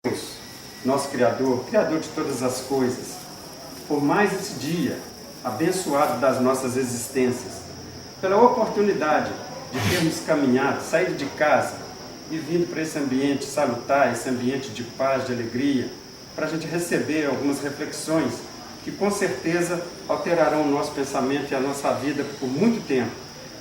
Deus, nosso Criador, Criador de todas as coisas, por mais esse dia abençoado das nossas existências, pela oportunidade de termos caminhado, saído de casa e vindo para esse ambiente salutar, esse ambiente de paz, de alegria, para a gente receber algumas reflexões que com certeza alterarão o nosso pensamento e a nossa vida por muito tempo.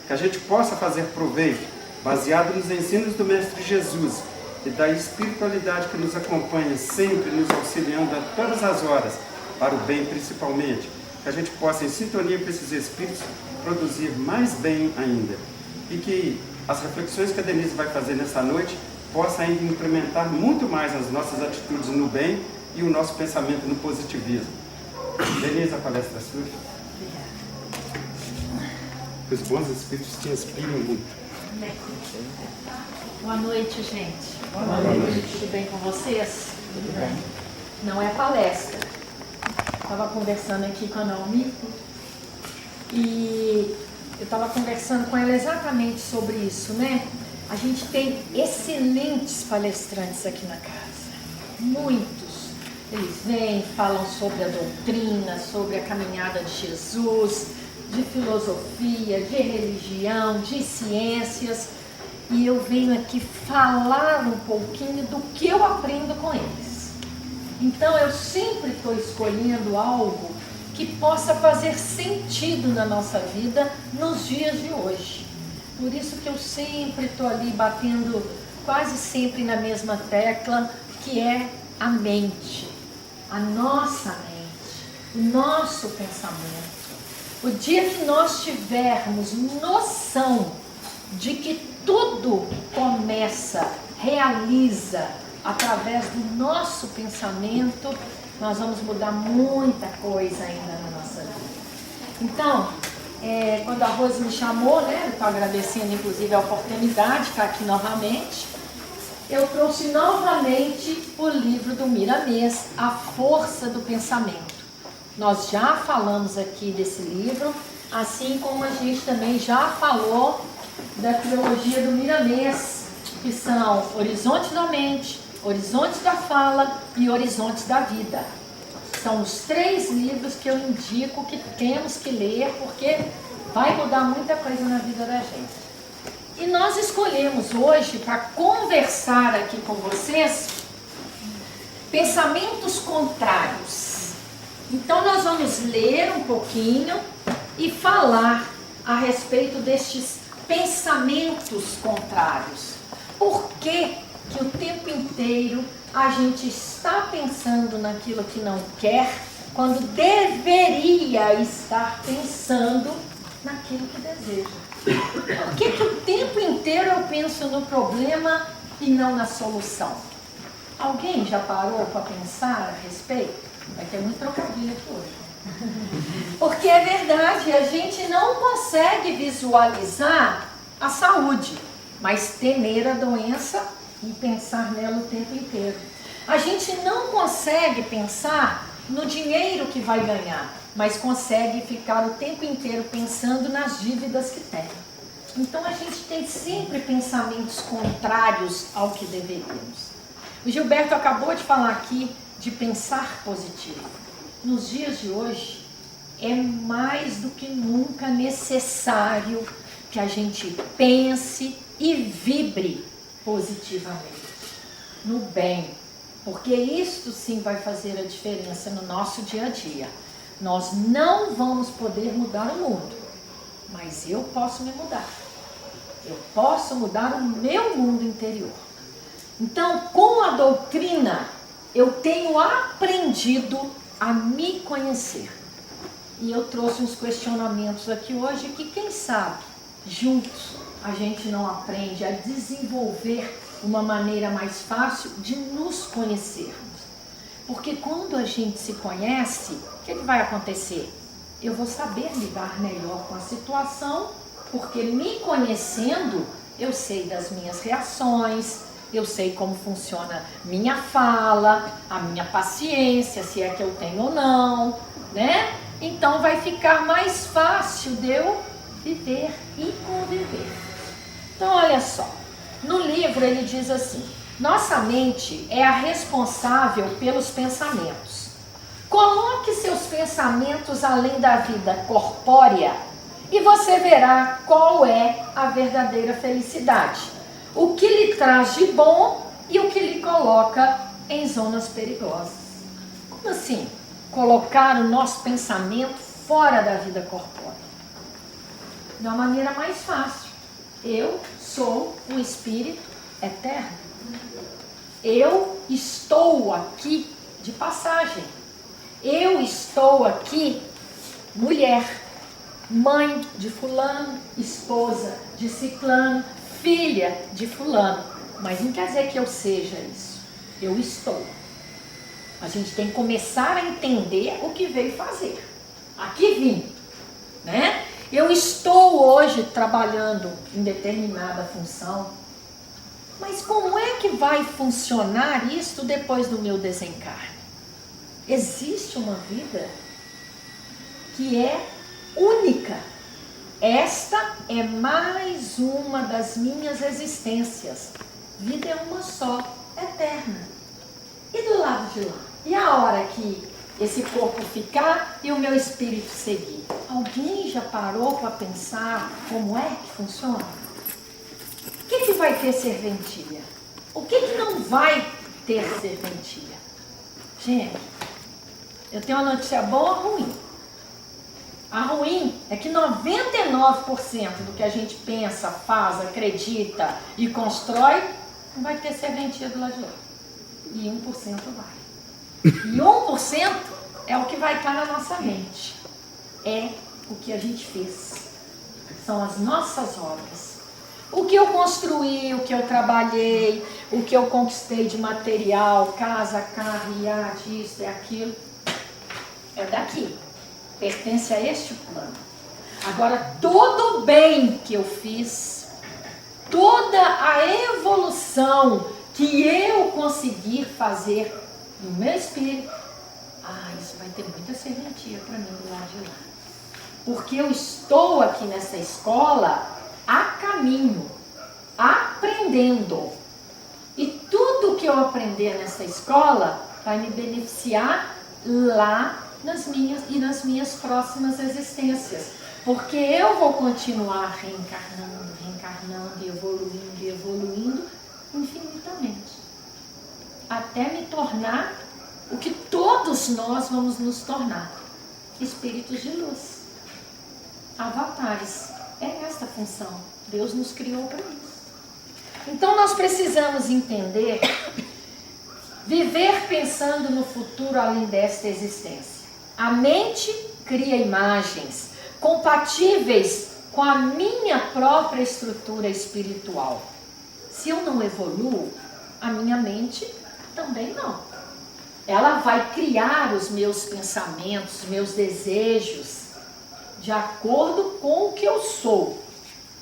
Que a gente possa fazer proveito, baseado nos ensinos do Mestre Jesus e da espiritualidade que nos acompanha sempre, nos auxiliando a todas as horas, para o bem principalmente. Que a gente possa, em sintonia com esses espíritos, produzir mais bem ainda. E que as reflexões que a Denise vai fazer nessa noite possa ainda implementar muito mais as nossas atitudes no bem e o nosso pensamento no positivismo. Denise, a palestra é sua. Os bons espíritos te inspiram muito. Boa noite, gente. Boa noite. Tudo bem com vocês? Tudo bem. Não é palestra. Estava conversando aqui com a Naomi e eu estava conversando com ela exatamente sobre isso, né? A gente tem excelentes palestrantes aqui na casa. Muitos. Eles vêm, falam sobre a doutrina, sobre a caminhada de Jesus, de filosofia, de religião, de ciências. E eu venho aqui falar um pouquinho do que eu aprendo com eles. Então eu sempre estou escolhendo algo que possa fazer sentido na nossa vida nos dias de hoje. Por isso que eu sempre estou ali batendo quase sempre na mesma tecla, que é a mente, a nossa mente, o nosso pensamento. O dia que nós tivermos noção de que tudo começa, realiza através do nosso pensamento, nós vamos mudar muita coisa ainda na nossa vida. Então, quando a Rose me chamou, né, eu estou agradecendo inclusive a oportunidade de estar aqui novamente, eu trouxe novamente o livro do Miramês, A Força do Pensamento. Nós já falamos aqui desse livro, assim como a gente também já falou da trilogia do Miramês, que são Horizontes da Mente, Horizontes da Fala e Horizontes da Vida. São os 3 livros que eu indico que temos que ler, porque vai mudar muita coisa na vida da gente. E nós escolhemos hoje, para conversar aqui com vocês, pensamentos contrários. Então nós vamos ler um pouquinho e falar a respeito destes pensamentos contrários. Por que que o tempo inteiro a gente está pensando naquilo que não quer, quando deveria estar pensando naquilo que deseja? Por que que o tempo inteiro eu penso no problema e não na solução? Alguém já parou para pensar a respeito? Vai ter muito trocadilho aqui hoje. Porque é verdade, a gente não consegue visualizar a saúde, mas temer a doença e pensar nela o tempo inteiro. A gente não consegue pensar no dinheiro que vai ganhar, mas consegue ficar o tempo inteiro pensando nas dívidas que tem. Então a gente tem sempre pensamentos contrários ao que deveríamos. O Gilberto acabou de falar aqui de pensar positivo. Nos dias de hoje, é mais do que nunca necessário que a gente pense e vibre positivamente, no bem, porque isto sim vai fazer a diferença no nosso dia a dia. Nós não vamos poder mudar o mundo, mas eu posso me mudar. Eu posso mudar o meu mundo interior. Então, com a doutrina, eu tenho aprendido a me conhecer. E eu trouxe uns questionamentos aqui hoje que, quem sabe, juntos a gente não aprende a desenvolver uma maneira mais fácil de nos conhecermos. Porque quando a gente se conhece, o que vai acontecer? Eu vou saber lidar melhor com a situação, porque me conhecendo, eu sei das minhas reações, eu sei como funciona minha fala, a minha paciência, se é que eu tenho ou não, né? Então vai ficar mais fácil de eu viver e conviver. Então olha só, no livro ele diz assim: Nossa mente é a responsável pelos pensamentos. Coloque seus pensamentos além da vida corpórea e você verá qual é a verdadeira felicidade. O que lhe traz de bom e o que lhe coloca em zonas perigosas. Como assim? Colocar o nosso pensamento fora da vida corpórea. De uma maneira mais fácil. Eu sou um espírito eterno. Eu estou aqui de passagem. Eu estou aqui mulher, mãe de fulano, esposa de ciclano, filha de fulano. Mas não quer dizer que eu seja isso. Eu estou. A gente tem que começar a entender o que veio fazer. Aqui vim, né? Eu estou hoje trabalhando em determinada função. Mas como é que vai funcionar isso depois do meu desencarne? Existe uma vida que é única. Esta é mais uma das minhas existências. Vida é uma só, eterna. E do lado de lá? E a hora que esse corpo ficar e o meu espírito seguir? Alguém já parou para pensar como é que funciona? O que vai ter serventia? O que não vai ter serventia? Gente, eu tenho uma notícia boa ou ruim. A ruim é que 99% do que a gente pensa, faz, acredita e constrói não vai ter serventia do lado de lá. E 1% vai. E 1% é o que vai estar na nossa mente. É o que a gente fez. São as nossas obras. O que eu construí, o que eu trabalhei, o que eu conquistei de material, casa, carro, iate, isso e aquilo, é daqui. Pertence a este plano. Agora, todo o bem que eu fiz, toda a evolução que eu conseguir fazer no meu espírito, isso vai ter muita serventia para mim do lado de lá. Porque eu estou aqui nessa escola a caminho, aprendendo. E tudo que eu aprender nessa escola vai me beneficiar lá nas minhas próximas existências. Porque eu vou continuar reencarnando e evoluindo infinitamente. Até me tornar o que todos nós vamos nos tornar. Espíritos de luz. Avatares. É esta a função. Deus nos criou para isso. Então nós precisamos entender, viver pensando no futuro além desta existência. A mente cria imagens compatíveis com a minha própria estrutura espiritual. Se eu não evoluo, a minha mente também não. Ela vai criar os meus pensamentos, meus desejos, de acordo com o que eu sou.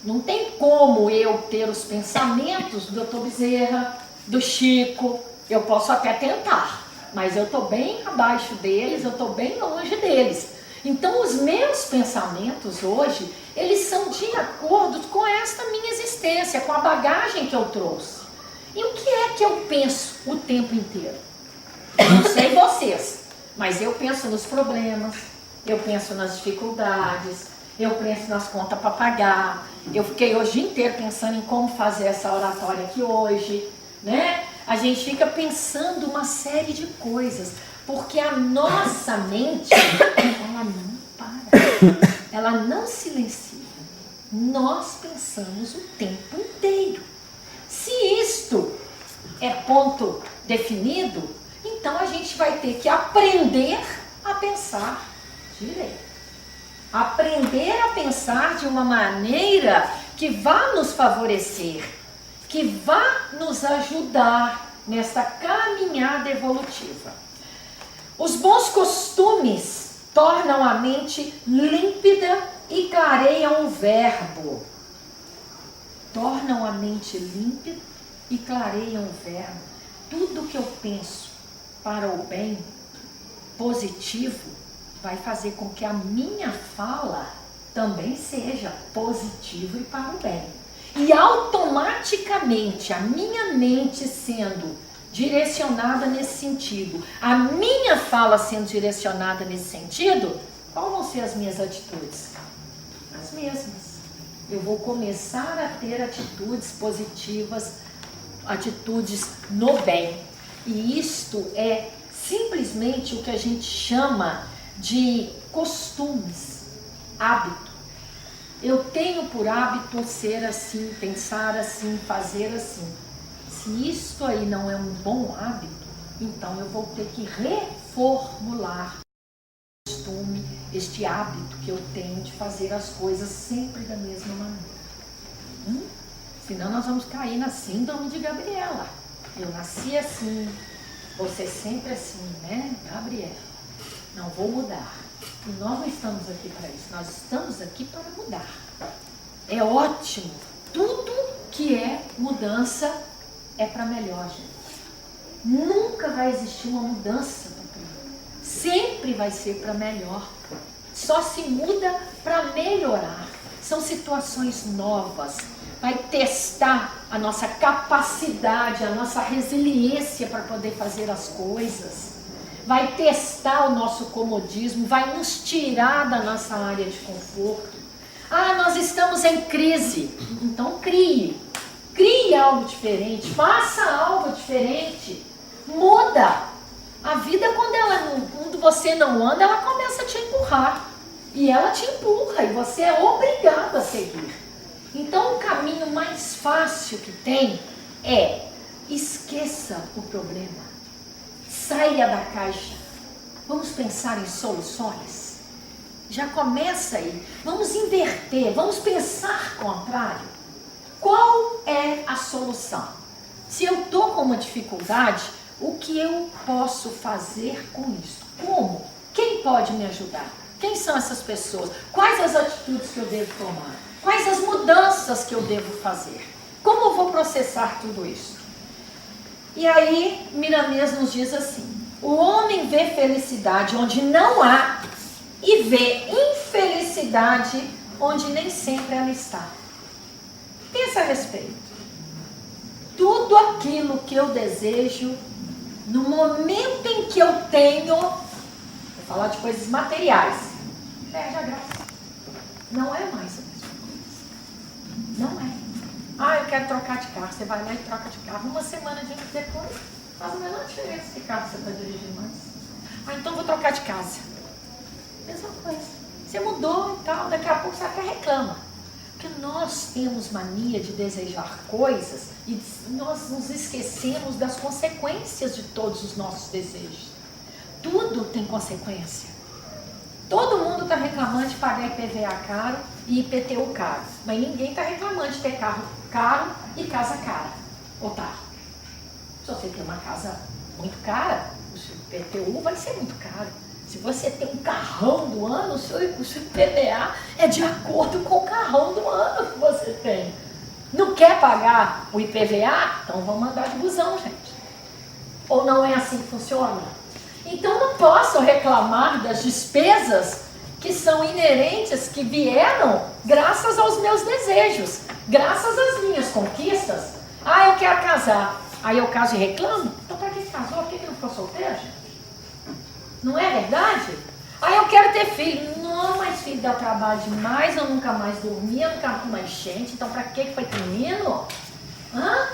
Não tem como eu ter os pensamentos do Dr. Bezerra, do Chico. Eu posso até tentar, mas eu estou bem abaixo deles, eu estou bem longe deles. Então os meus pensamentos hoje, eles são de acordo com esta minha existência, com a bagagem que eu trouxe. E o que é que eu penso o tempo inteiro? Não sei vocês, mas eu penso nos problemas, eu penso nas dificuldades, eu penso nas contas para pagar. Eu fiquei hoje o dia inteiro pensando em como fazer essa oratória aqui hoje, né? A gente fica pensando uma série de coisas, porque a nossa mente, ela não para, ela não silencia. Nós pensamos o tempo inteiro. Se isto é ponto definido, então a gente vai ter que aprender a pensar direito. Aprender a pensar de uma maneira que vá nos favorecer, que vá nos ajudar nessa caminhada evolutiva. Os bons costumes tornam a mente límpida e clareiam o verbo. Tornam a mente límpida e clareiam o verbo. Tudo que eu penso para o bem, positivo, vai fazer com que a minha fala também seja positiva e para o bem. E automaticamente a minha mente sendo direcionada nesse sentido, a minha fala sendo direcionada nesse sentido, quais vão ser as minhas atitudes? As mesmas. Eu vou começar a ter atitudes positivas, atitudes no bem. E isto é simplesmente o que a gente chama de costumes, hábito. Eu tenho por hábito ser assim, pensar assim, fazer assim. Se isto aí não é um bom hábito, então eu vou ter que reformular este costume, este hábito que eu tenho de fazer as coisas sempre da mesma maneira. Senão nós vamos cair na síndrome de Gabriela. Eu nasci assim, você sempre assim, né, Gabriela? Não vou mudar. E nós não estamos aqui para isso, nós estamos aqui para mudar. É ótimo. Tudo que é mudança é para melhor, gente. Nunca vai existir uma mudança para pior. Sempre vai ser para melhor. Só se muda para melhorar. São situações novas. Vai testar a nossa capacidade, a nossa resiliência para poder fazer as coisas. Vai testar o nosso comodismo, vai nos tirar da nossa área de conforto. Ah, nós estamos em crise. Então crie. Crie algo diferente, faça algo diferente. Muda. A vida, quando você não anda, ela começa a te empurrar. E ela te empurra e você é obrigado a seguir. Então o caminho mais fácil que tem é esqueça o problema. Saia da caixa. Vamos pensar em soluções. Já começa aí. Vamos inverter, vamos pensar contrário. Qual é a solução? Se eu estou com uma dificuldade, o que eu posso fazer com isso? Como? Quem pode me ajudar? Quem são essas pessoas? Quais as atitudes que eu devo tomar? Quais as mudanças que eu devo fazer? Como eu vou processar tudo isso? E aí, Miramês nos diz assim: o homem vê felicidade onde não há e vê infelicidade onde nem sempre ela está. Pensa a respeito. Tudo aquilo que eu desejo, no momento em que eu tenho, vou falar de coisas materiais, perde a graça. Não é mais a mesma coisa. Não é. Ah, eu quero trocar de carro. Você vai lá e troca de carro. Uma semana depois, faz a menor diferença que carro você está dirigindo mais. Ah, então vou trocar de casa. Mesma coisa. Você mudou e tal, daqui a pouco você até reclama. Porque nós temos mania de desejar coisas e nós nos esquecemos das consequências de todos os nossos desejos. Tudo tem consequência. Todo mundo está reclamando de pagar IPVA caro e IPTU caro. Mas ninguém está reclamando de ter carro caro e casa cara. Ou tá? Se você tem uma casa muito cara, o seu IPTU vai ser muito caro. Se você tem um carrão do ano, o seu IPVA é de acordo com o carrão do ano que você tem. Não quer pagar o IPVA? Então vamos mandar de busão, gente. Ou não é assim que funciona? Então não posso reclamar das despesas que são inerentes, que vieram graças aos meus desejos, graças às minhas conquistas. Ah, eu quero casar. Aí eu caso e reclamo? Então para que casou? Por que não ficou solteiro, gente? Não é verdade? Ah, eu quero ter filho. Não, mas filho dá trabalho demais, eu nunca mais dormia, nunca mais gente. Então para que foi ter menino? Hã?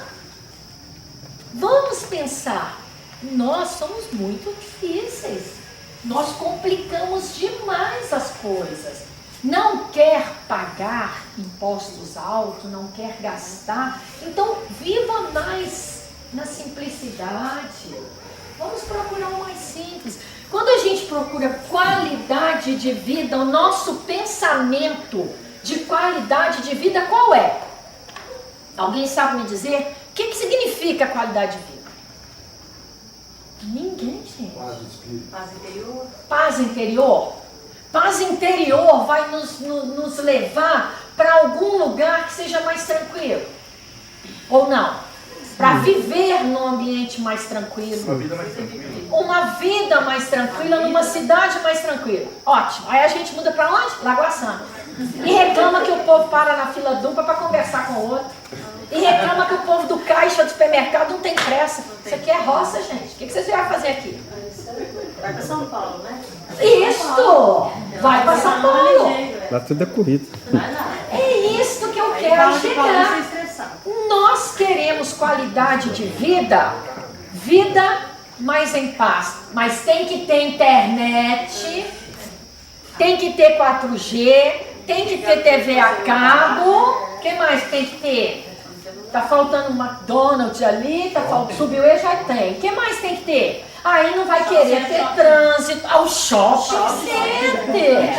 Vamos pensar. Nós somos muito difíceis. Nós complicamos demais as coisas. Não quer pagar impostos altos, não quer gastar. Então viva mais na simplicidade. Vamos procurar o mais simples. Quando a gente procura qualidade de vida, o nosso pensamento de qualidade de vida qual é? Alguém sabe me dizer? O que significa qualidade de vida? Ninguém, gente. Paz do espírito. Paz interior. Paz interior. Paz interior vai nos levar para algum lugar que seja mais tranquilo. Ou não? Para viver num ambiente mais tranquilo. Uma vida mais tranquila. Uma vida mais tranquila, numa cidade mais tranquila. Ótimo. Aí a gente muda para onde? Lagoa Santa. E reclama que o povo para na fila dupla para conversar com o outro. E reclama que o povo do caixa do supermercado não tem pressa. Isso aqui é roça, gente. O que vocês vieram fazer aqui? Vai para São Paulo, né? Isto! Vai para São Paulo. Lá tudo é corrido. É isto que eu quero chegar. Nós queremos qualidade de vida, vida mais em paz. Mas tem que ter internet, tem que ter 4G, tem que ter TV a cabo. O que mais tem que ter? Tá faltando um McDonald's ali, tá faltando, subiu e já tem. O que mais tem que ter? Aí não vai querer ter trânsito. Ao shopping center.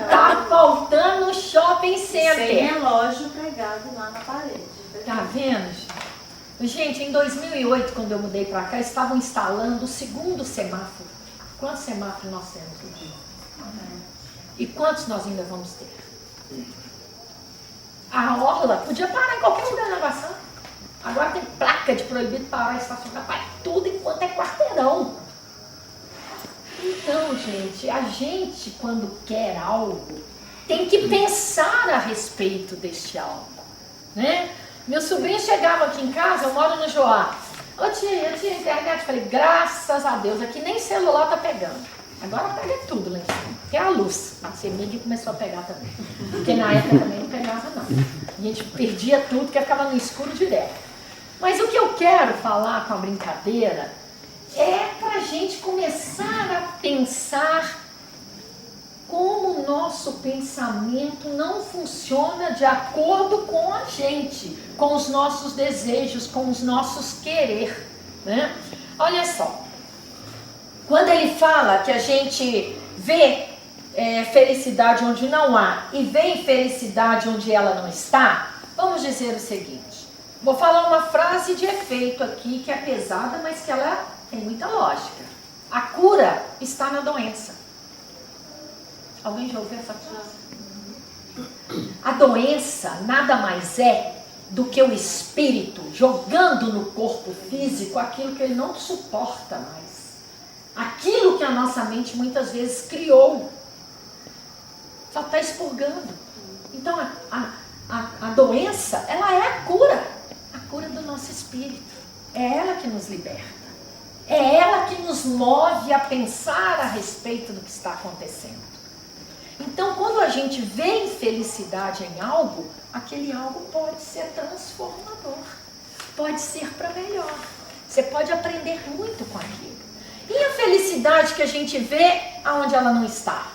Tá faltando o shopping center. Sem relógio pregado lá na parede. Tá vendo? Gente, em 2008, quando eu mudei pra cá, estavam instalando o segundo semáforo. Quantos semáforos nós temos aqui? E quantos nós ainda vamos ter? A orla podia parar em qualquer lugar na navegação. Agora tem placa de proibido parar, estacionar, para tudo enquanto é quarteirão. Então, gente, a gente quando quer algo, tem que pensar a respeito deste algo, né? Meu sobrinho chegava aqui em casa, eu moro no Joá. Ô tia, internet. Eu falei, graças a Deus, aqui nem celular tá pegando. Agora pega tudo lá em cima. Até a luz. A CEMIG começou a pegar também. Porque na época também não pegava, não. A gente perdia tudo, porque ficava no escuro direto. Mas o que eu quero falar com a brincadeira é para a gente começar a pensar como o nosso pensamento não funciona de acordo com a gente, com os nossos desejos, com os nossos querer, né? Olha só, quando ele fala que a gente vê felicidade onde não há e vê infelicidade onde ela não está, vamos dizer o seguinte, vou falar uma frase de efeito aqui que é pesada, mas que ela tem muita lógica. A cura está na doença. Alguém já ouviu essa frase? A doença nada mais é do que o espírito jogando no corpo físico aquilo que ele não suporta mais. Aquilo que a nossa mente muitas vezes criou. Só está expurgando. Então a doença, ela é a cura do nosso espírito. É ela que nos liberta. É ela que nos move a pensar a respeito do que está acontecendo. Então, quando a gente vê infelicidade em algo, aquele algo pode ser transformador, pode ser para melhor. Você pode aprender muito com aquilo. E a felicidade que a gente vê aonde ela não está?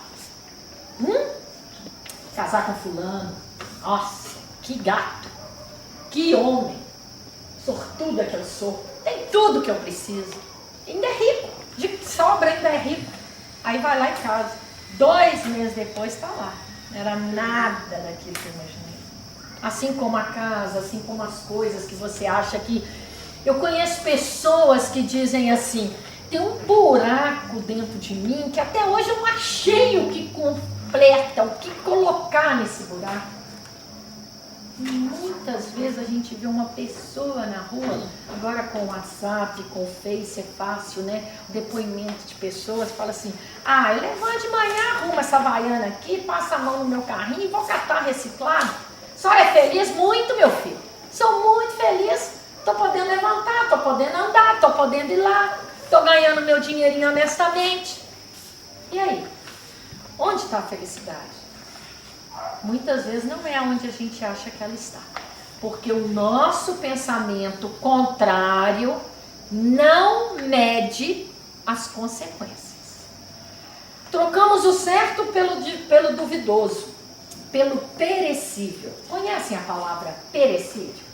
Casar com fulano, nossa, que gato, que homem, sortuda que eu sou, tem tudo que eu preciso, ainda é rico, de sobra ainda é rico. Aí vai lá em casa. 2 meses depois está lá. Não era nada daquilo que eu imaginei. Assim como a casa, assim como as coisas que você acha que... Eu conheço pessoas que dizem assim, tem um buraco dentro de mim que até hoje eu não achei o que completa, o que colocar nesse buraco. E muitas vezes a gente vê uma pessoa na rua, agora com o WhatsApp, com o Face, é fácil, né? O depoimento de pessoas, fala assim, eu levanto de manhã, arrumo essa havaiana aqui, passo a mão no meu carrinho e vou catar reciclado. A senhora é feliz? Muito, meu filho. Sou muito feliz, estou podendo levantar, estou podendo andar, estou podendo ir lá, estou ganhando meu dinheirinho honestamente. E aí? Onde está a felicidade? Muitas vezes não é onde a gente acha que ela está. Porque o nosso pensamento contrário não mede as consequências. Trocamos o certo pelo duvidoso, pelo perecível. Conhecem a palavra perecível?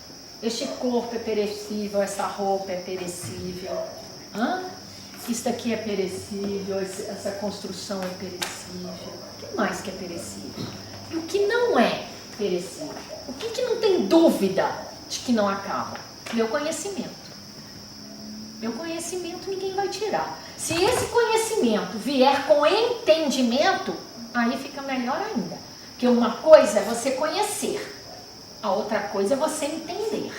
Este corpo é perecível, essa roupa é perecível. Isso daqui é perecível, essa construção é perecível. O que mais que é perecível? E o que não é perecível? O que não tem dúvida de que não acaba? Meu conhecimento. Meu conhecimento ninguém vai tirar. Se esse conhecimento vier com entendimento, aí fica melhor ainda. Porque uma coisa é você conhecer, a outra coisa é você entender.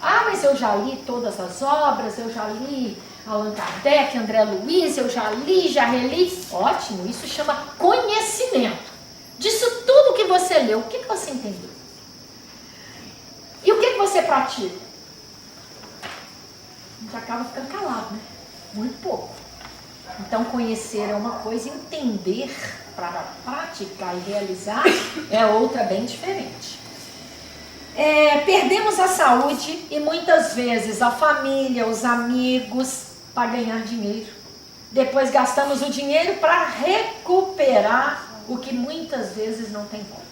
Mas eu já li todas as obras, eu já li Allan Kardec, André Luiz, eu já li, já reli. Ótimo, isso chama conhecimento. Disso tudo que você leu, o que você entendeu? E o que você pratica? A gente acaba ficando calado, né? Muito pouco. Então, conhecer é uma coisa, entender para praticar e realizar é outra bem diferente. Perdemos a saúde e muitas vezes a família, os amigos, para ganhar dinheiro. Depois gastamos o dinheiro para recuperar o que muitas vezes não tem como.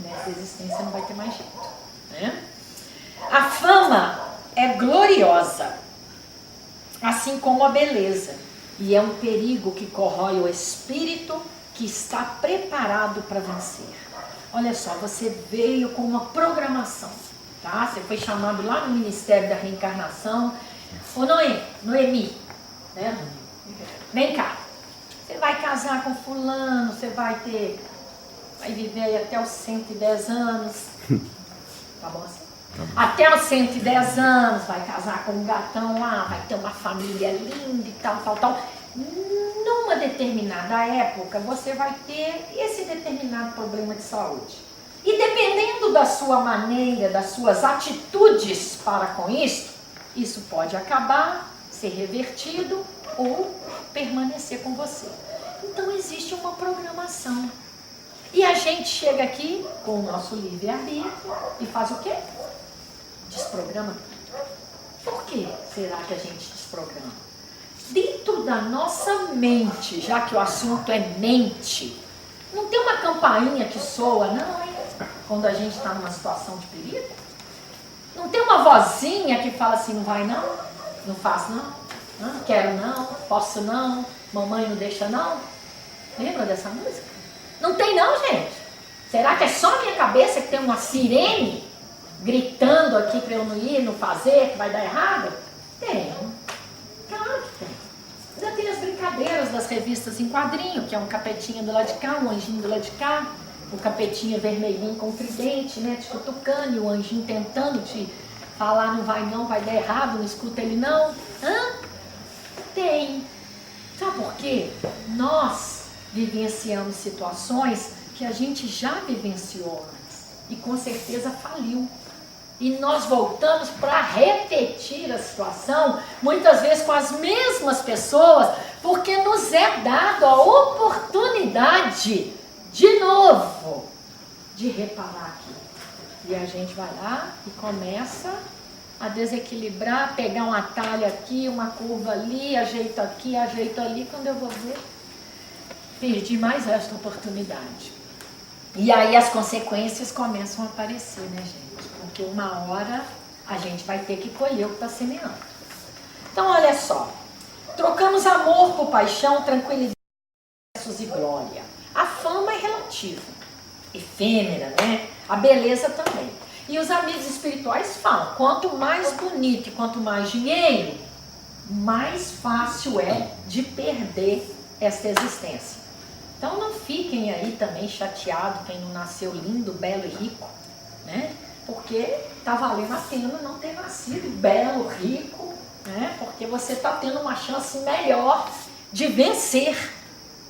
Nessa existência não vai ter mais jeito, né? A fama é gloriosa, assim como a beleza. E é um perigo que corrói o espírito que está preparado para vencer. Olha só, você veio com uma programação, tá? Você foi chamado lá no Ministério da Reencarnação. Ô Noemi, né? Vem cá. Você vai casar com fulano, você vai viver aí até os 110 anos. Tá bom assim? Até os 110 anos, vai casar com um gatão lá, vai ter uma família linda e tal. Numa determinada época, você vai ter esse determinado problema de saúde. E dependendo da sua maneira, das suas atitudes para com isso pode acabar, ser revertido ou permanecer com você. Então existe uma programação. E a gente chega aqui com o nosso livre-arbítrio e faz o quê? Desprograma tudo. Por que será que a gente desprograma? Dentro da nossa mente, já que o assunto é mente, não tem uma campainha que soa, não, hein? Quando a gente está numa situação de perigo? Não tem uma vozinha que fala assim, não vai não? Não faço não? Não quero não? Posso não? Mamãe não deixa não? Lembra dessa música? Não tem não, gente. Será que é só a minha cabeça que tem uma sirene gritando aqui para eu não ir, não fazer, que vai dar errado? Tem. Claro que tem. Ainda tem as brincadeiras das revistas em quadrinho, que é um capetinha do lado de cá, um anjinho do lado de cá, o capetinha vermelhinho com o tridente, né, te cutucando, e o anjinho tentando te falar, não vai não, vai dar errado, não escuta ele não. Tem. Sabe por quê? Nós vivenciamos situações que a gente já vivenciou antes e com certeza faliu. E nós voltamos para repetir a situação, muitas vezes com as mesmas pessoas, porque nos é dado a oportunidade, de novo, de reparar aqui. E a gente vai lá e começa a desequilibrar, pegar um atalho aqui, uma curva ali, ajeito aqui, ajeito ali, quando eu vou ver, perdi mais esta oportunidade. E aí as consequências começam a aparecer, né, gente? Porque uma hora a gente vai ter que colher o que está semeando. Então, olha só. Trocamos amor por paixão, tranquilidade e glória. A fama é relativa, efêmera, né? A beleza também. E os amigos espirituais falam, quanto mais bonito e quanto mais dinheiro, mais fácil é de perder esta existência. Então não fiquem aí também chateados quem não nasceu lindo, belo e rico, né? Porque está valendo a pena não ter nascido belo, rico, né? Porque você está tendo uma chance melhor de vencer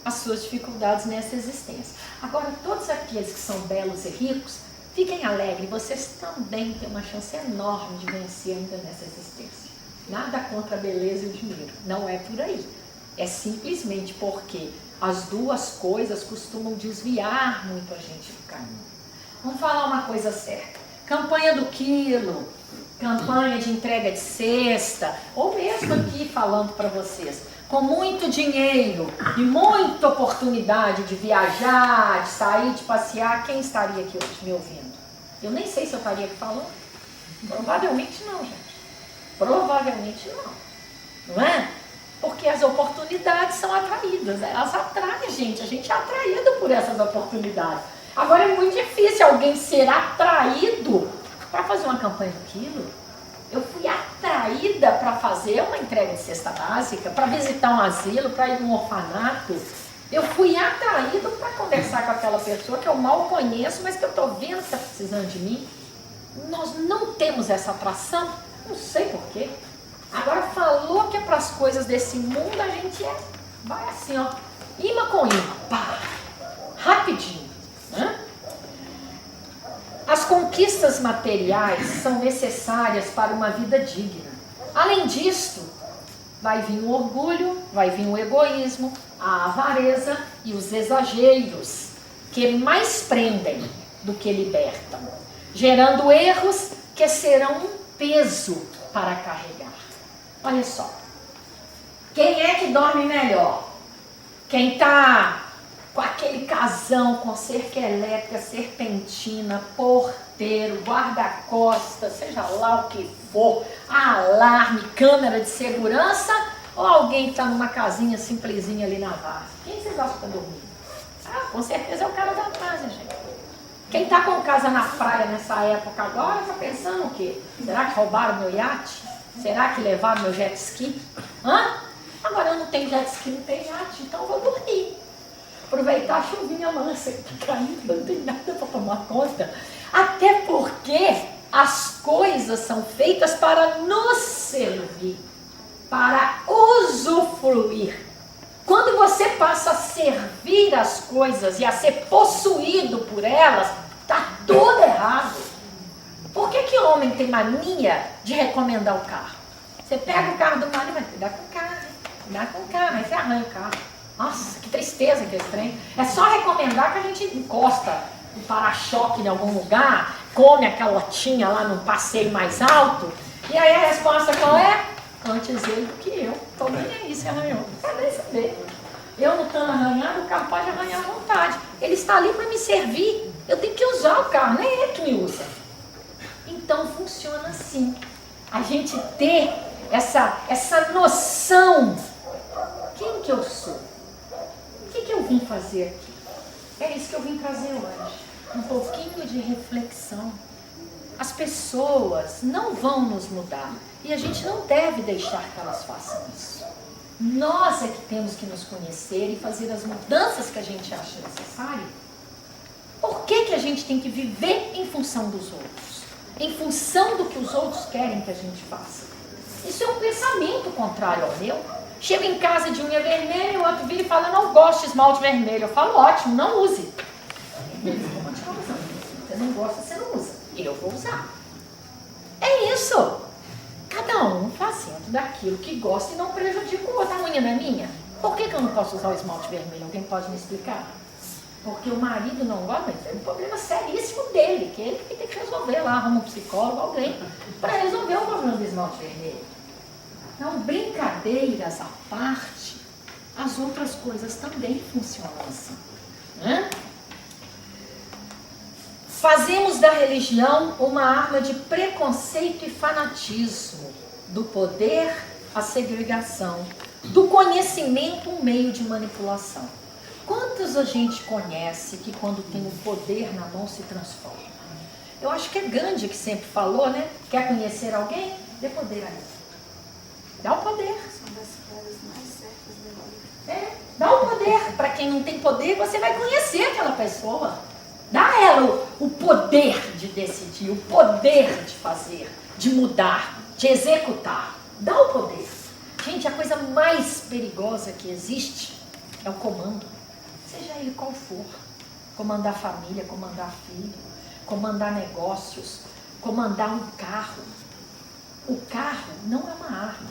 as suas dificuldades nessa existência. Agora, todos aqueles que são belos e ricos, fiquem alegres, vocês também têm uma chance enorme de vencer ainda nessa existência. Nada contra a beleza e o dinheiro, não é por aí. É simplesmente porque as duas coisas costumam desviar muito a gente do caminho. Vamos falar uma coisa certa. Campanha do quilo, campanha de entrega de cesta, ou mesmo aqui falando para vocês, com muito dinheiro e muita oportunidade de viajar, de sair, de passear, quem estaria aqui hoje me ouvindo? Eu nem sei se eu estaria aqui falando. Provavelmente não, gente. Provavelmente não. Não é? Porque as oportunidades são atraídas, elas atraem a gente é atraído por essas oportunidades. Agora é muito difícil alguém ser atraído para fazer uma campanha do quilo. Eu fui atraída para fazer uma entrega de cesta básica, para visitar um asilo, para ir num orfanato. Eu fui atraído para conversar com aquela pessoa que eu mal conheço, mas que eu estou vendo que está precisando de mim. Nós não temos essa atração, não sei porquê. Agora falou que é para as coisas desse mundo, a gente vai assim, ó, imã com imã, pá. rapidinho. Né? As conquistas materiais são necessárias para uma vida digna. Além disso, vai vir o orgulho, vai vir o egoísmo, a avareza e os exageros, que mais prendem do que libertam, gerando erros que serão um peso para carregar. Olha só, quem é que dorme melhor? Quem está com aquele casão com cerca elétrica, serpentina, porteiro, guarda-costas, seja lá o que for, alarme, câmera de segurança, ou alguém que está numa casinha simplesinha ali na várzea? Quem vocês acham que está dormindo? Ah, com certeza é o cara da várzea, gente. Quem está com casa na praia nessa época agora está pensando o quê? Será que roubaram meu iate? Será que levaram meu jet ski? Hã? Agora eu não tenho jet ski, não tenho iate, então eu vou dormir. Aproveitar a chuvinha mansa que está caindo, não tem nada para tomar conta. Até porque as coisas são feitas para nos servir, para usufruir. Quando você passa a servir as coisas e a ser possuído por elas, está tudo errado. Por que o homem tem mania de recomendar o carro? Você pega o carro do marido e vai cuidar com o carro, cuidar com o carro, aí você arranha o carro. Nossa, que tristeza que esse trem. É só recomendar que a gente encosta o para-choque em algum lugar, come aquela latinha lá num passeio mais alto, e aí a resposta qual é? Antes ele do que eu. Tô nem aí, se arranhou. Não quero nem saber. Eu não estando arranhado, o carro pode arranhar à vontade. Ele está ali para me servir. Eu tenho que usar o carro, nem ele que me usa. Então funciona assim. A gente ter essa noção. Quem que eu sou? O que eu vim fazer aqui? É isso que eu vim trazer hoje. Um pouquinho de reflexão. As pessoas não vão nos mudar. E a gente não deve deixar que elas façam isso. Nós é que temos que nos conhecer e fazer as mudanças que a gente acha necessário. Por que a gente tem que viver em função dos outros? Em função do que os outros querem que a gente faça? Isso é um pensamento contrário ao meu. Chego em casa de unha vermelha e o outro vira e fala, eu não gosto de esmalte vermelho. Eu falo, ótimo, não use. Você não gosta, você não usa. Eu vou usar. É isso. Cada um fazendo daquilo que gosta e não prejudica o outro. A unha não é minha? Por que eu não posso usar o esmalte vermelho? Alguém pode me explicar? Porque o marido não gosta, mas é um problema seríssimo dele, que ele que tem que resolver lá, arruma um psicólogo, alguém, para resolver o problema do esmalte vermelho. Então, brincadeiras à parte, as outras coisas também funcionam assim. Né? Fazemos da religião uma arma de preconceito e fanatismo, do poder a segregação, do conhecimento um meio de manipulação. Quantos a gente conhece que quando tem o poder na mão se transforma? Eu acho que é Gandhi que sempre falou, né? Quer conhecer alguém? Dê poder a ele. Dá o poder. São das frases mais certas da vida. Dá o poder. Para quem não tem poder, você vai conhecer aquela pessoa. Dá a ela o poder de decidir, o poder de fazer, de mudar, de executar. Dá o poder. Gente, a coisa mais perigosa que existe é o comando. Seja ele qual for. Comandar família, comandar filho, comandar negócios, comandar um carro. O carro não é uma arma.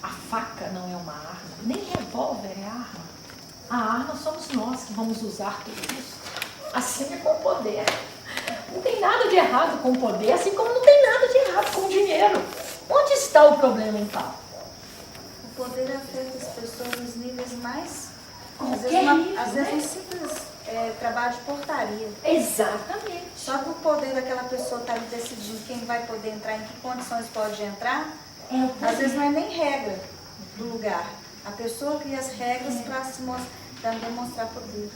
A faca não é uma arma. Nem revólver é arma. A arma somos nós que vamos usar tudo isso. Assim é com o poder. Não tem nada de errado com o poder, assim como não tem nada de errado com o dinheiro. Onde está o problema, então? O poder afeta as pessoas nos níveis mais... Qualquer nível, às vezes um simples trabalho de portaria. Exatamente. Só que o poder daquela pessoa estar decidindo quem vai poder entrar, em que condições pode entrar, às vezes não é nem regra do lugar. A pessoa cria as regras para demonstrar poder.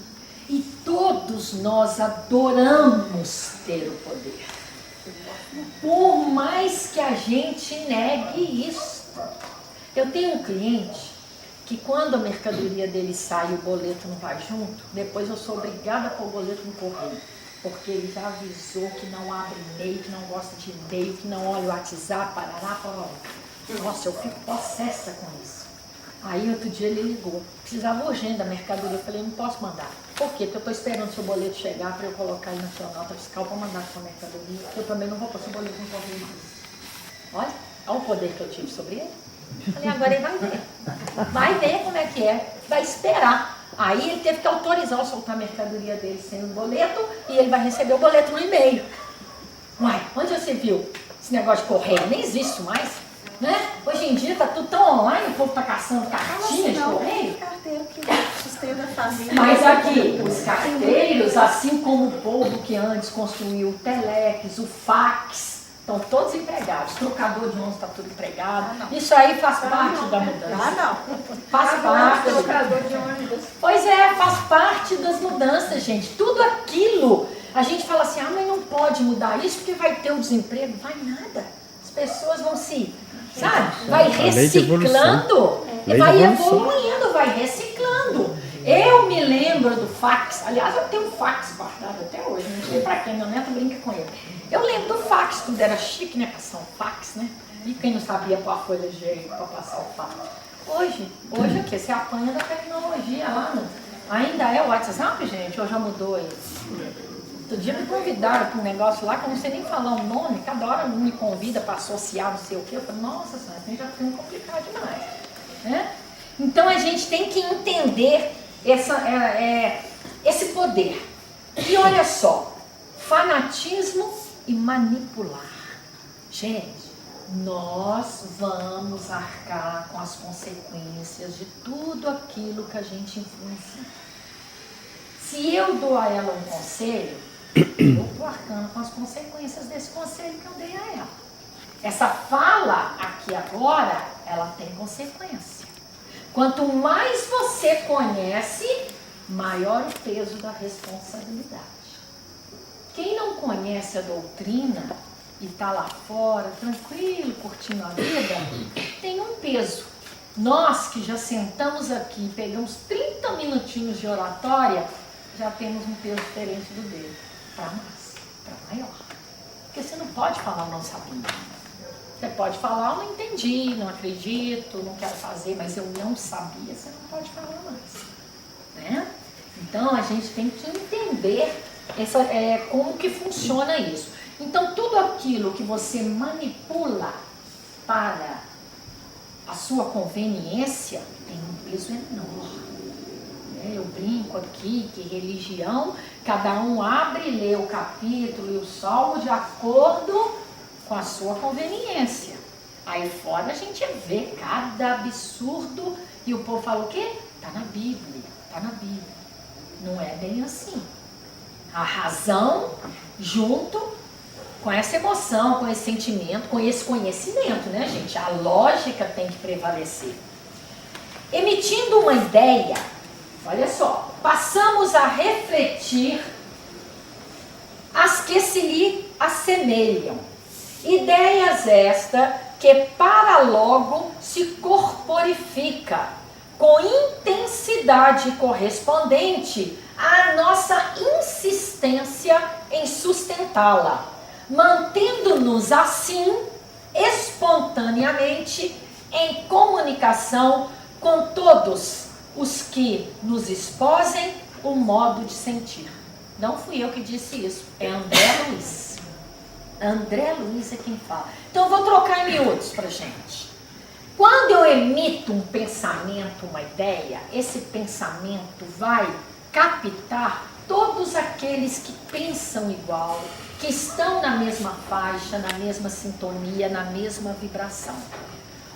E todos nós adoramos ter o poder. Por mais que a gente negue isso. Eu tenho um cliente que quando a mercadoria dele sai e o boleto não vai junto, depois eu sou obrigada a pôr o boleto no correio. Porque ele já avisou que não abre e-mail, que não gosta de e-mail, que não olha o WhatsApp, parará, parará. Nossa, eu fico possessa com isso. Aí outro dia ele ligou, precisava urgente da mercadoria, eu falei, não posso mandar. Por quê? Porque eu estou esperando o seu boleto chegar para eu colocar aí na sua nota fiscal para mandar com a mercadoria. Eu também não vou pôr seu boleto no correio. Olha o poder que eu tive sobre ele. Falei, agora ele vai ver. Vai ver como é que é, vai esperar. Aí ele teve que autorizar eu soltar a mercadoria dele sem o boleto e ele vai receber o boleto no e-mail. Uai, onde você viu esse negócio de correio? Nem existe isso mais, né? Hoje em dia tá tudo tão online, o povo tá caçando cartinha de correio. Carteiro que sustenta a família. Mas aqui, os carteiros, assim como o povo que antes construiu o telex, o fax, estão todos empregados. Trocador de ônibus está tudo empregado. Isso aí faz parte da mudança. Faz parte. Trocador de ônibus. Pois é, faz parte das mudanças, gente. Tudo aquilo, a gente fala assim, mas não pode mudar isso porque vai ter o desemprego. Vai nada. As pessoas vão se, sabe? Vai reciclando, vai evoluindo, vai reciclando. Eu me lembro do fax, aliás, eu tenho um fax guardado até hoje, não sei pra quem, meu neto brinca com ele. Eu lembro do fax, tudo era chique, né, passar um fax, né? E quem não sabia pôr a folha de jeito para passar o fax. Hoje o que? Você apanha da tecnologia lá, ainda é o WhatsApp, gente, ou já mudou isso? Outro dia me convidaram para um negócio lá, que eu não sei nem falar o nome, cada hora me convida para associar não sei o quê. Eu falei, nossa senhora, isso já foi complicado demais, né? Então a gente tem que entender esse poder. E olha só, fanatismo e manipular. Gente, nós vamos arcar com as consequências de tudo aquilo que a gente influencia. Se eu dou a ela um conselho, eu estou arcando com as consequências desse conselho que eu dei a ela. Essa fala aqui agora, ela tem consequência. Quanto mais você conhece, maior o peso da responsabilidade. Quem não conhece a doutrina e está lá fora, tranquilo, curtindo a vida, tem um peso. Nós que já sentamos aqui, pegamos 30 minutinhos de oratória, já temos um peso diferente do dele, para mais, para maior. Porque você não pode falar, não sabia. Você pode falar, eu não entendi, não acredito, não quero fazer, mas eu não sabia, você não pode falar mais. Né? Então a gente tem que entender como que funciona isso. Então tudo aquilo que você manipula para a sua conveniência tem um peso enorme. Eu brinco aqui que religião, cada um abre e lê o capítulo e o salmo de acordo com a sua conveniência. Aí fora a gente vê cada absurdo e o povo fala o quê? Está na Bíblia, está na Bíblia. Não é bem assim. A razão junto com essa emoção, com esse sentimento, com esse conhecimento, né, gente? A lógica tem que prevalecer. Emitindo uma ideia, olha só, passamos a refletir as que se lhe assemelham. Ideias esta que para logo se corporifica com intensidade correspondente à nossa insistência em sustentá-la, mantendo-nos assim espontaneamente em comunicação com todos os que nos exposem o modo de sentir. Não fui eu que disse isso, é André Luiz. André Luiz é quem fala. Então eu vou trocar em miúdos pra gente. Quando eu emito um pensamento, uma ideia, esse pensamento vai captar todos aqueles que pensam igual, que estão na mesma faixa, na mesma sintonia, na mesma vibração.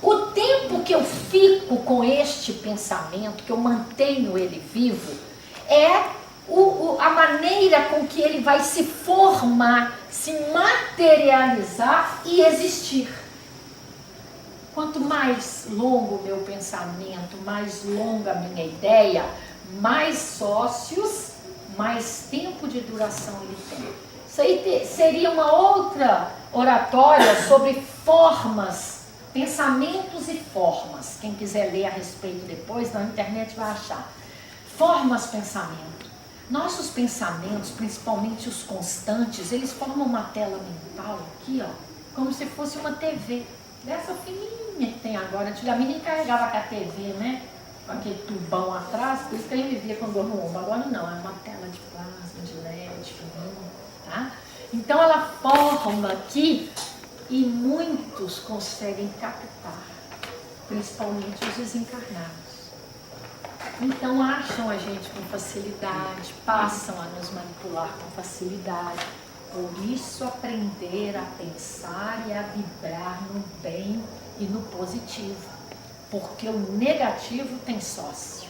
O tempo que eu fico com este pensamento, que eu mantenho ele vivo, é a maneira com que ele vai se formar, se materializar e existir. Quanto mais longo o meu pensamento, mais longa a minha ideia, mais sócios, mais tempo de duração ele tem. Isso aí seria uma outra oratória sobre formas, pensamentos e formas. Quem quiser ler a respeito depois, na internet vai achar. Formas, pensamento. Nossos pensamentos, principalmente os constantes, eles formam uma tela mental aqui, ó, como se fosse uma TV. dessa fininha que tem agora. Antigamente a gente carregava com a TV, né? Com aquele tubão atrás, por isso que a gente vivia com dor no ombro. Agora não, é uma tela de plasma, de LED, fininha, tá? Então ela forma aqui e muitos conseguem captar, principalmente os desencarnados. Então acham a gente com facilidade, passam a nos manipular com facilidade. Por isso aprender a pensar e a vibrar no bem e no positivo. Porque o negativo tem sócio,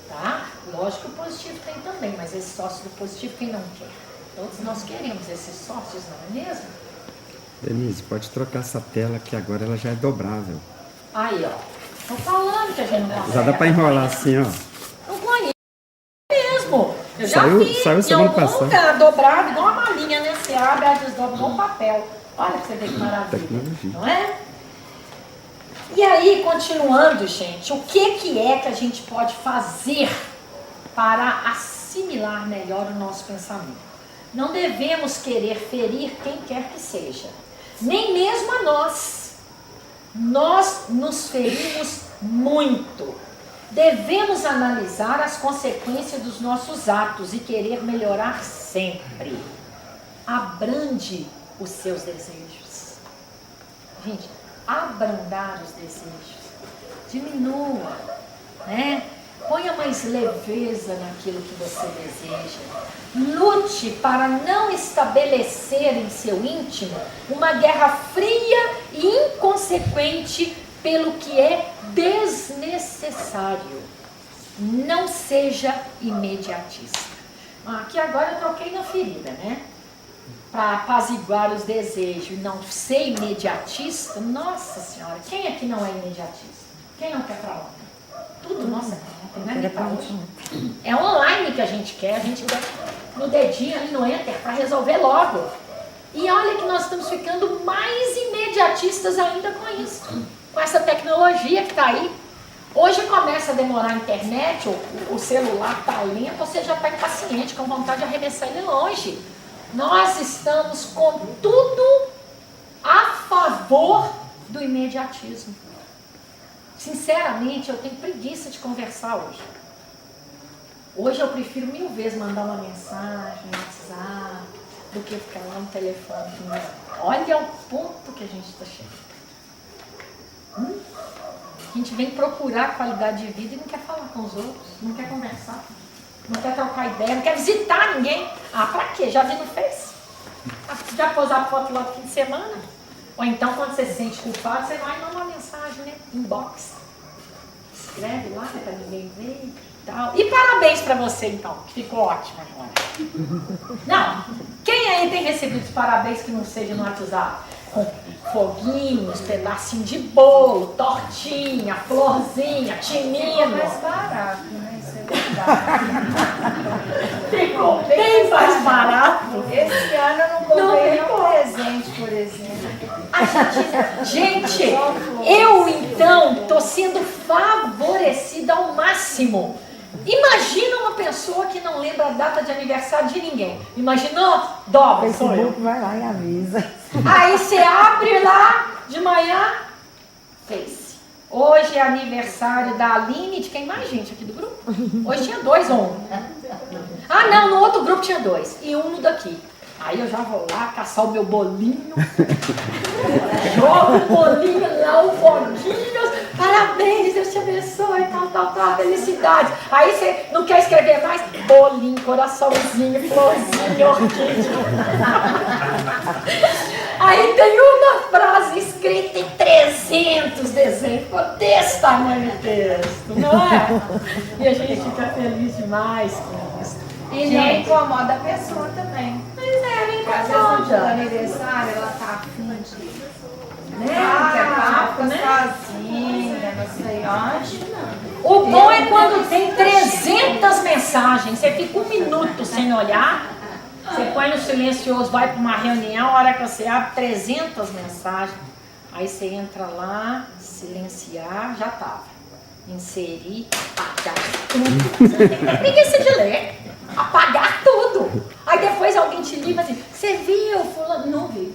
tá? Lógico que o positivo tem também, mas esse sócio do positivo quem não quer? Todos nós queremos esses sócios, não é mesmo? Denise, pode trocar essa tela que agora ela já é dobrável. Aí, ó. Tô falando que a gente não consegue. Já dá para enrolar assim, ó. Não conheço mesmo. Eu já Saiu vi em semana algum passada. lugar, dobrado, igual uma malinha, né? Você abre, ela desdobra igual um papel. Olha pra você ver que maravilha. Tecnologia. Não é? E aí, continuando, gente, o que é que a gente pode fazer para assimilar melhor o nosso pensamento? Não devemos querer ferir quem quer que seja, nem mesmo a nós. Nós nos ferimos muito. Devemos analisar as consequências dos nossos atos e querer melhorar sempre. Abrande os seus desejos. Gente, abrandar os desejos. Diminua, né? Ponha mais leveza naquilo que você deseja. Lute para não estabelecer em seu íntimo uma guerra fria e inconsequente pelo que é desnecessário. Não seja imediatista. Aqui agora eu troquei na ferida, né? Para apaziguar os desejos, não ser imediatista. Nossa Senhora, quem aqui não é imediatista? Quem não quer para ontem? Tudo, nossa, é online que a gente quer no dedinho ali no enter para resolver logo. E olha que nós estamos ficando mais imediatistas ainda com isso, com essa tecnologia que está aí. Hoje começa a demorar a internet, o celular está lento, você já está impaciente, com vontade de arremessar ele longe. Nós estamos com tudo a favor do imediatismo. Sinceramente, eu tenho preguiça de conversar hoje. Hoje eu prefiro 1000 vezes mandar uma mensagem no WhatsApp do que ficar lá no telefone. Olha o ponto que a gente está chegando. A gente vem procurar qualidade de vida e não quer falar com os outros, não quer conversar, não quer trocar ideia, não quer visitar ninguém. Ah, pra quê? Já vi no Face? Já posar foto lá no fim de semana? Ou então, quando você se sente culpado, você vai e manda uma mensagem, né? Inbox. Escreve lá, né, pra ninguém ver e tal. E parabéns pra você, então, que ficou ótimo agora. Não, quem aí tem recebido os parabéns que não seja no WhatsApp? Com foguinhos, pedacinho de bolo, tortinha, florzinha, tinino. É mais barato, né? Isso é verdade. Ficou bem mais barato. Esse ano eu não comprei nenhum presente, por exemplo. Gente, eu então estou sendo favorecida ao máximo. Imagina uma pessoa que não lembra a data de aniversário de ninguém. Imaginou? Dobra, O Facebook vai lá e avisa. Aí você abre lá de manhã, Face. Hoje é aniversário da Aline, de quem mais, gente, aqui do grupo? Hoje tinha 2 ou 1. Ah, não, no outro grupo tinha 2 e 1 no daqui. Aí eu já vou lá caçar o meu bolinho, jogo o bolinho lá, o foguinho, parabéns, Deus te abençoe, tal, felicidade. Aí você não quer escrever mais? Bolinho, coraçãozinho, florzinho, orquídea. Aí tem uma frase escrita em 300 desenhos, ficou desse tamanho o texto, não é? E a gente fica feliz demais com isso. E não incomoda a pessoa também. Mas é, não Às vezes no dia do incomoda. aniversário ela tá afim de Papo, fica né? sozinha, não sei onde. O bom é quando tem 300 mensagens, você fica 1 minuto sem olhar, você põe no silencioso, vai para uma reunião, a hora que você abre 300 mensagens, aí você entra lá, silenciar, já estava. Inserir, apagar tudo. Você não tem preguiça de ler. Apagar tudo. Aí depois alguém te liga assim, você viu fulano? Não vi.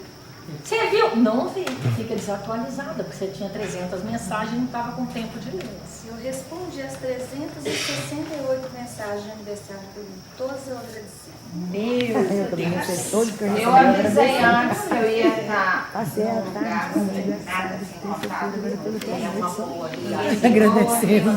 Você viu? Não vi. Fica desatualizada, porque você tinha 300 mensagens e não estava com tempo de ler. Eu respondi as 368 mensagens de aniversário do Lino. Todas eu agradeci. Meu Eu também não sei todos que eu recebi. Eu avisei antes que eu ia estar Tá certo, tá? nada assim, lotado. É uma boa. Agradecendo.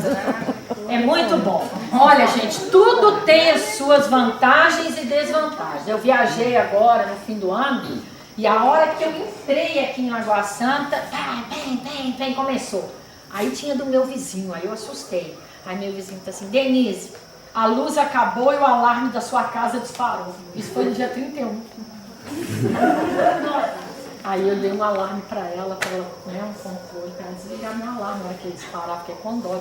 É muito bom. Olha, gente, tudo tem as suas vantagens e desvantagens. Eu viajei agora no fim do ano e a hora que eu entrei aqui em Lagoa Santa, vem, começou. Aí tinha do meu vizinho, aí eu assustei. Aí meu vizinho tá assim, Denise, a luz acabou e o alarme da sua casa disparou. Isso foi no dia 31. Aí eu dei um alarme para ela, um controle, para ela desligar meu alarme na hora que ele disparar, porque é com dó,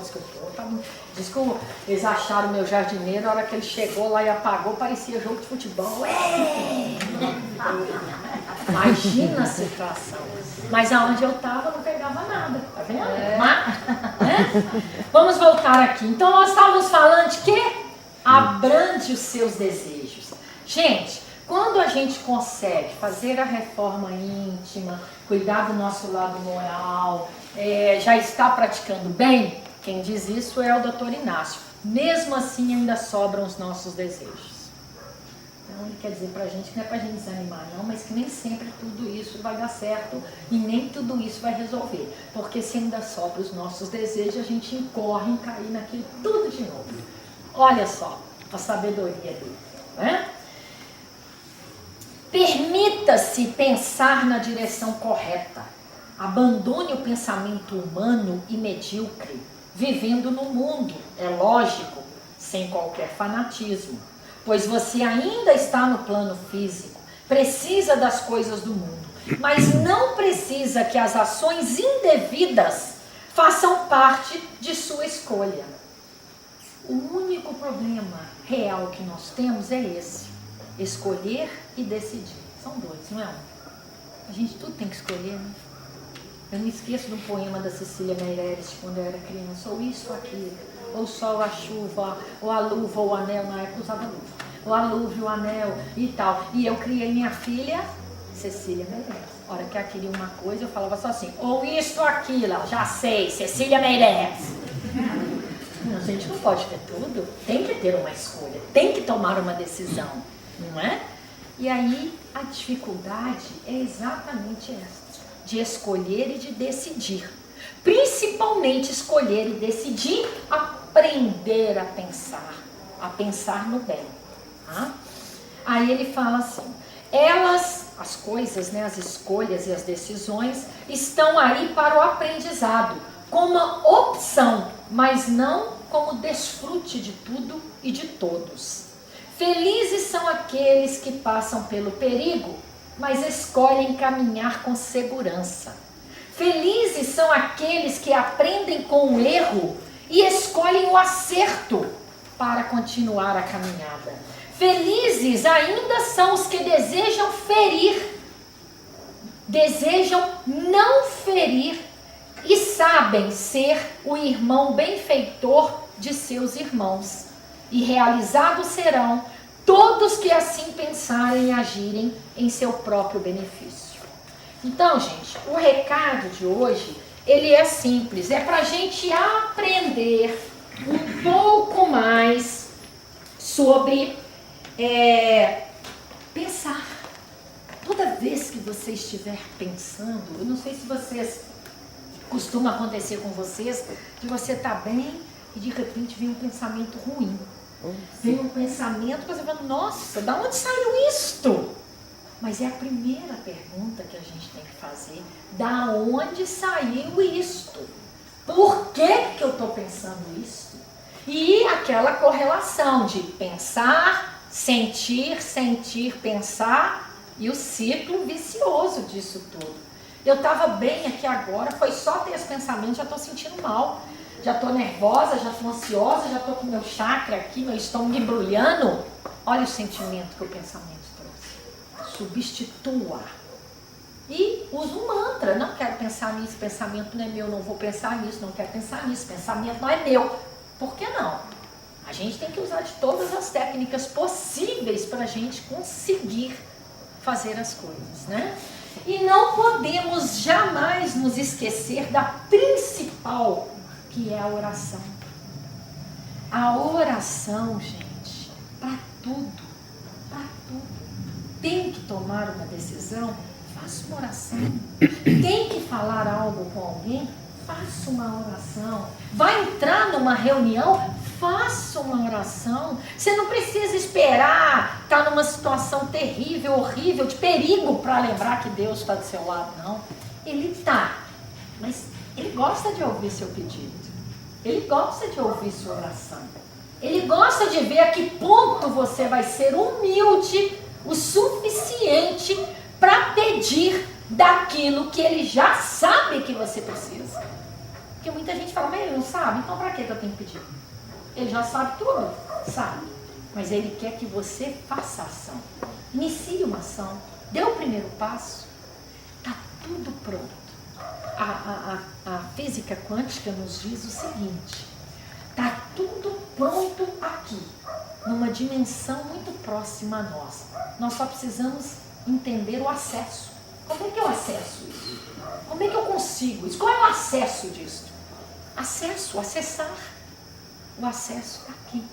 diz que eles acharam o meu jardineiro, na hora que ele chegou lá e apagou, parecia jogo de futebol. Imagina a situação. Mas aonde eu estava não pegava nada, tá vendo? Vamos voltar aqui. Então nós estávamos falando de quê? Abrange os seus desejos. Gente, quando a gente consegue fazer a reforma íntima, cuidar do nosso lado moral, já está praticando bem, quem diz isso é o Dr. Inácio. Mesmo assim ainda sobram os nossos desejos. Então ele quer dizer pra gente que não é pra gente desanimar não, mas que nem sempre tudo isso vai dar certo e nem tudo isso vai resolver. Porque se ainda sobram os nossos desejos, a gente incorre em cair naquilo tudo de novo. Olha só a sabedoria dele, né? Permita-se pensar na direção correta. Abandone o pensamento humano e medíocre, vivendo no mundo, é lógico, sem qualquer fanatismo. Pois você ainda está no plano físico, precisa das coisas do mundo, mas não precisa que as ações indevidas façam parte de sua escolha. O único problema real que nós temos é esse. Escolher e decidir. São dois, não é um? A gente tudo tem que escolher, né? Eu não esqueço de um poema da Cecília Meirelles, quando eu era criança, ou isso ou aquilo, ou o sol, a chuva, ou a luva, ou o anel, na época eu usava luva, ou a luva, o anel e tal. E eu criei minha filha, Cecília Meirelles. A hora que ela queria uma coisa, eu falava só assim, ou isso ou aquilo, já sei, Cecília Meirelles. A gente não pode ter tudo, tem que ter uma escolha, tem que tomar uma decisão. Não é? E aí a dificuldade é exatamente essa, de escolher e de decidir. Principalmente escolher e decidir, aprender a pensar no bem. Tá? Aí ele fala assim, as coisas, né, as escolhas e as decisões estão aí para o aprendizado, como uma opção, mas não como desfrute de tudo e de todos. Felizes são aqueles que passam pelo perigo, mas escolhem caminhar com segurança. Felizes são aqueles que aprendem com o erro e escolhem o acerto para continuar a caminhada. Felizes ainda são os que desejam ferir, desejam não ferir e sabem ser o irmão benfeitor de seus irmãos. E realizados serão todos que assim pensarem e agirem em seu próprio benefício. Então, gente, o recado de hoje, ele é simples, é para a gente aprender um pouco mais sobre pensar. Toda vez que você estiver pensando, eu não sei se costuma acontecer com vocês, de você estar bem e de repente vem um pensamento ruim. Vem um pensamento que você fala, nossa, da onde saiu isto? Mas é a primeira pergunta que a gente tem que fazer. Da onde saiu isto? Por que eu estou pensando isto? E aquela correlação de pensar, sentir, pensar e o ciclo vicioso disso tudo. Eu estava bem aqui agora, foi só ter esse pensamento, já estou sentindo mal. Já estou nervosa, já estou ansiosa, já estou com meu chakra aqui, meu estômago embrulhando. Olha o sentimento que o pensamento trouxe. Substitua. E usa um mantra. Não quero pensar nisso, pensamento não é meu, não vou pensar nisso, não quero pensar nisso, pensamento não é meu. Por que não? A gente tem que usar de todas as técnicas possíveis para a gente conseguir fazer as coisas, né? E não podemos jamais nos esquecer da principal, que é a oração. A oração, gente, para tudo, para tudo. Tem que tomar uma decisão? Faça uma oração. Tem que falar algo com alguém? Faça uma oração. Vai entrar numa reunião? Faça uma oração. Você não precisa esperar estar numa situação terrível, horrível, de perigo para lembrar que Deus está do seu lado, não. Ele está, mas Ele gosta de ouvir seu pedido. Ele gosta de ouvir sua oração. Ele gosta de ver a que ponto você vai ser humilde o suficiente para pedir daquilo que Ele já sabe que você precisa. Porque muita gente fala, mas Ele não sabe, então para que eu tenho que pedir? Ele já sabe tudo, sabe. Mas Ele quer que você faça ação. Inicie uma ação. Dê o primeiro passo. Está tudo pronto. A física quântica nos diz o seguinte. Está tudo pronto aqui. Numa dimensão muito próxima a nós. Nós só precisamos entender o acesso. Como é que eu acesso isso? Como é que eu consigo isso? Qual é o acesso disso? Acesso, acessar. O acesso está aqui.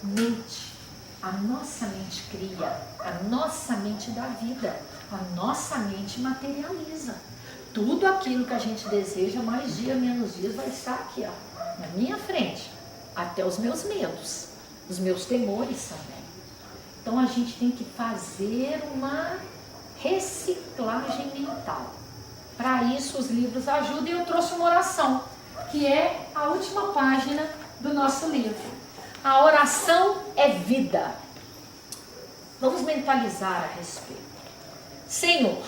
Mente. A nossa mente cria. A nossa mente dá vida. A nossa mente materializa. Tudo aquilo que a gente deseja, mais dia, menos dias, vai estar aqui, ó, na minha frente. Até os meus medos. Os meus temores também. Então a gente tem que fazer uma reciclagem mental. Para isso os livros ajudam e eu trouxe uma oração, que é a última página do nosso livro. A oração é vida. Vamos mentalizar a respeito. Senhor,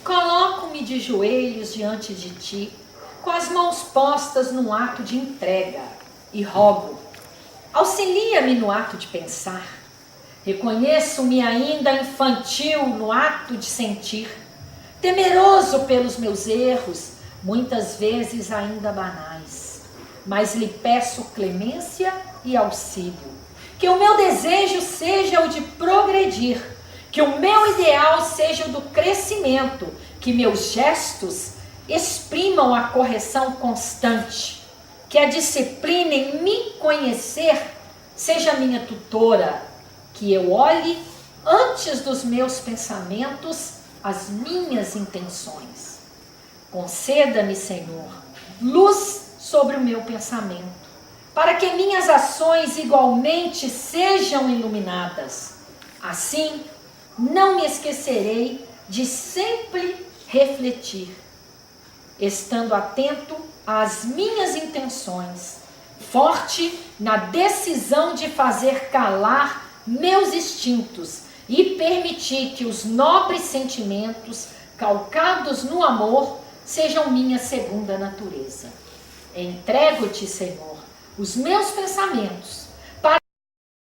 coloco-me de joelhos diante de Ti, com as mãos postas num ato de entrega e rogo. Auxilia-me no ato de pensar. Reconheço-me ainda infantil no ato de sentir, temeroso pelos meus erros, muitas vezes ainda banais. Mas lhe peço clemência e auxílio. Que o meu desejo seja o de progredir, que o meu ideal seja o do crescimento, que meus gestos exprimam a correção constante, que a disciplina em me conhecer seja minha tutora, que eu olhe antes dos meus pensamentos as minhas intenções. Conceda-me, Senhor, luz sobre o meu pensamento, para que minhas ações igualmente sejam iluminadas. Assim, não me esquecerei de sempre refletir, estando atento às minhas intenções, forte na decisão de fazer calar meus instintos e permitir que os nobres sentimentos, calcados no amor, sejam minha segunda natureza. Entrego-te, Senhor, os meus pensamentos, para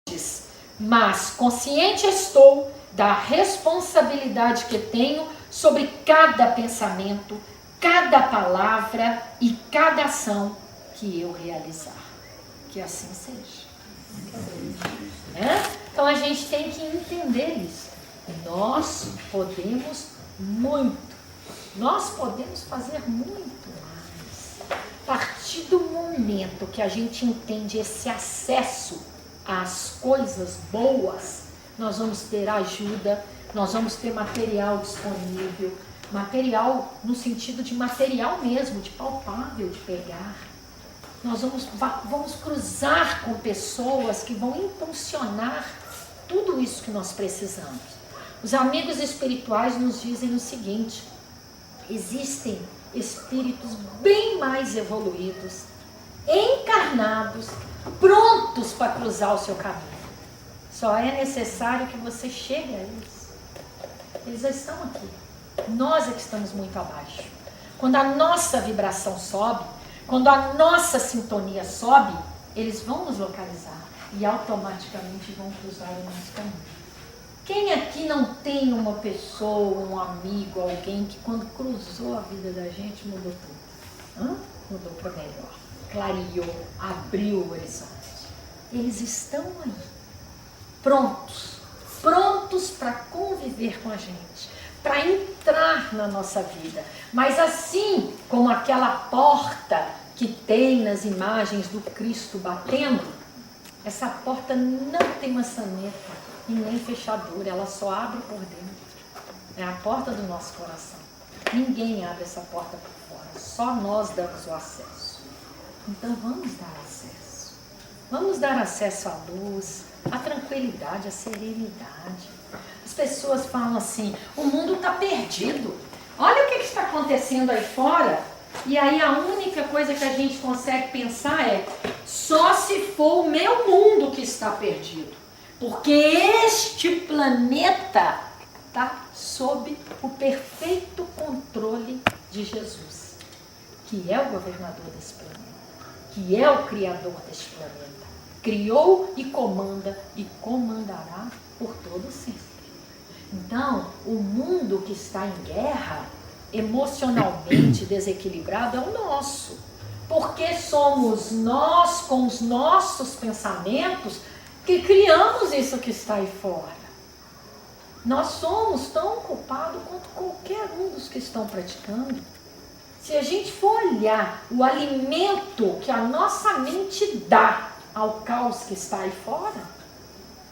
eles, mas consciente estou da responsabilidade que tenho sobre cada pensamento, cada palavra e cada ação que eu realizar. Que assim seja. Então a gente tem que entender isso. Nós podemos muito. Nós podemos fazer muito mais. A partir do momento que a gente entende esse acesso às coisas boas, nós vamos ter ajuda, nós vamos ter material disponível, material no sentido de material mesmo, de palpável, de pegar. Nós vamos cruzar com pessoas que vão impulsionar tudo isso que nós precisamos. Os amigos espirituais nos dizem o seguinte: existem espíritos bem mais evoluídos, encarnados, prontos para cruzar o seu caminho. Só é necessário que você chegue a eles. Eles já estão aqui. Nós é que estamos muito abaixo. Quando a nossa vibração sobe, quando a nossa sintonia sobe, eles vão nos localizar e automaticamente vão cruzar o nosso caminho. Quem aqui não tem uma pessoa, um amigo, alguém que quando cruzou a vida da gente mudou tudo? Mudou para melhor, clareou, abriu o horizonte. Eles estão aí, prontos para conviver com a gente, para entrar na nossa vida. Mas assim como aquela porta que tem nas imagens do Cristo batendo, essa porta não tem maçaneta e nem fechadura, ela só abre por dentro. É a porta do nosso coração. Ninguém abre essa porta por fora, só nós damos o acesso. Então vamos dar acesso. Vamos dar acesso à luz, à tranquilidade, à serenidade. As pessoas falam assim, o mundo está perdido. Olha o que está acontecendo aí fora. E aí a única coisa que a gente consegue pensar é, só se for o meu mundo que está perdido. Porque este planeta está sob o perfeito controle de Jesus, que é o governador desse planeta, que é o criador deste planeta. Criou e comanda e comandará por todo sempre. Então, o mundo que está em guerra, emocionalmente desequilibrado, é o nosso. Porque somos nós, com os nossos pensamentos, que criamos isso que está aí fora. Nós somos tão culpados quanto qualquer um dos que estão praticando. Se a gente for olhar o alimento que a nossa mente dá ao caos que está aí fora,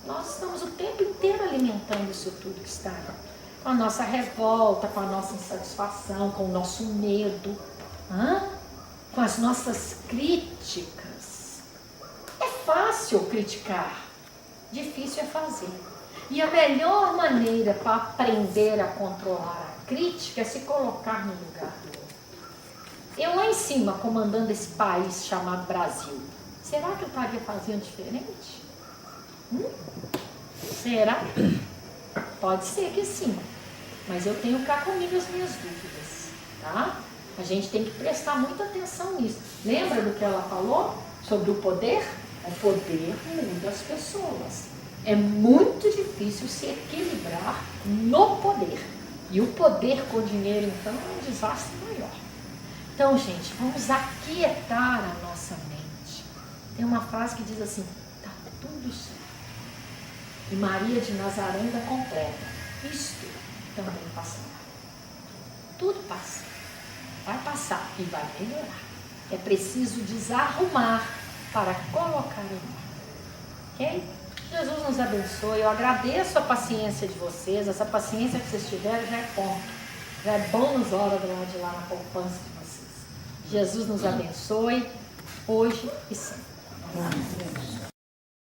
nós estamos o tempo inteiro alimentando isso tudo que está aí. Com a nossa revolta, com a nossa insatisfação, com o nosso medo, com as nossas críticas. É fácil criticar, difícil é fazer. E a melhor maneira para aprender a controlar a crítica é se colocar no lugar do outro. Eu lá em cima, comandando esse país chamado Brasil, será que eu estaria fazendo diferente? Será? Pode ser que sim, mas eu tenho cá comigo as minhas dúvidas, tá? A gente tem que prestar muita atenção nisso. Lembra do que ela falou sobre o poder? O poder muda as pessoas. É muito difícil se equilibrar no poder. E o poder com dinheiro, então, é um desastre maior. Então, gente, vamos aquietar a nossa mente. Tem uma frase que diz assim, está tudo certo. E Maria de Nazaré ainda completa, isto também passará. Tudo passa. Vai passar e vai melhorar. É preciso desarrumar para colocar em ordem. Ok? Jesus nos abençoe. Eu agradeço a paciência de vocês. Essa paciência que vocês tiveram já é ponto. Já é bônus hora do lado de lá na poupança de vocês. Jesus nos abençoe hoje e sempre.